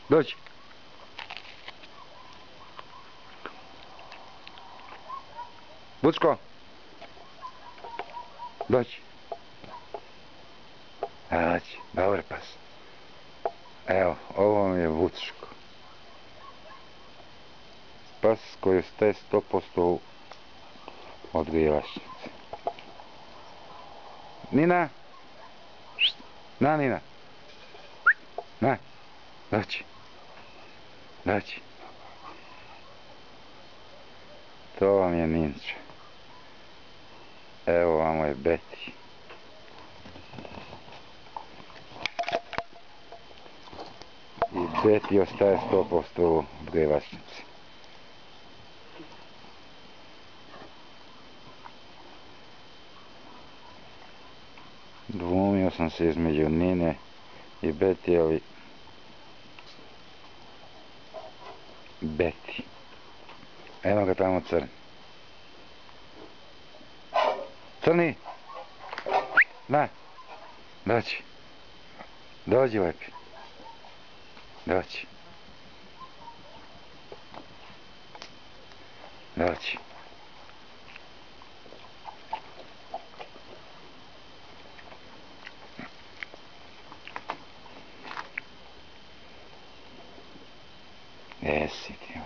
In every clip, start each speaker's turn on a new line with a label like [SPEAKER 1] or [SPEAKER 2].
[SPEAKER 1] Dođi. Vučko. Dođi. Dođi, dobar pas. Evo, ovo vam je Vučko. Pas koji staje 100% u odgajivačnici. Nina! Na, Nina! Na! Dođi! Dođi! To vam je Ninja. Evo vamo je Betty. I Betty ostaje 100% u odgajivačnici. Dvomio sam se između Nine i Betty, ali Betty. Eno ga tamo crni. Crni! Na! Dođi! Dođi lepi! Dođi! Dođi! Jesi ti.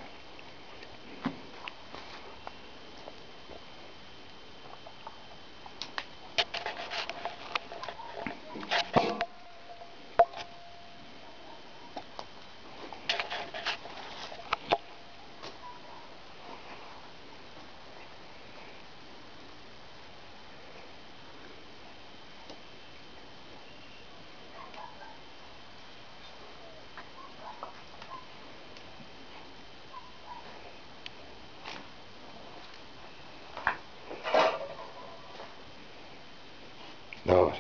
[SPEAKER 1] Dobar.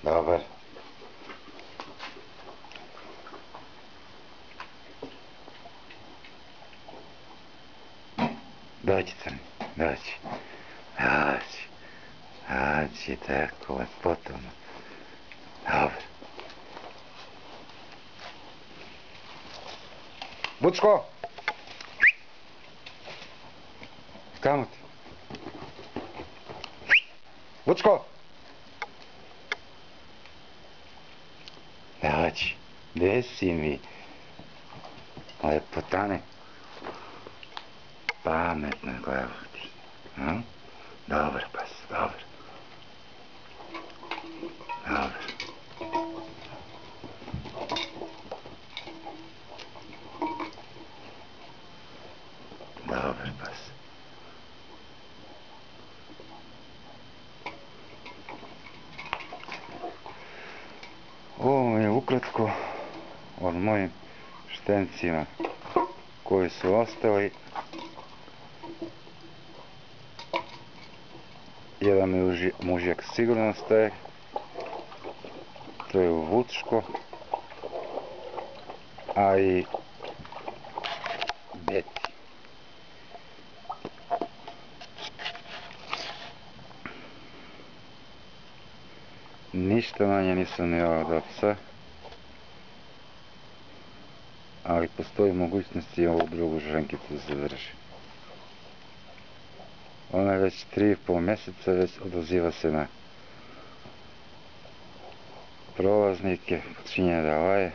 [SPEAKER 1] Dobar. Dođi crni, dođi. Dođi. Dođi tako lepotom. Dobar. Vučko! Kamo ti? Vučko! Dođi, gdje si mi? Lepotane. Pametno glavo ti. Dobar pas, dobar. Dobar. Dobar pas. Ovo je ukratko o mojim štencima koji su ostali. Jedan mužjak sigurno ostaje. To je Vučko. A i Betty. Ništa manje nisam ni od oca. Ali postoji mogućnost i ovu drugu ženkicu zadrži. Ona je već 3,5 mjeseca, već odaziva se na prolaznike, počinje da laje.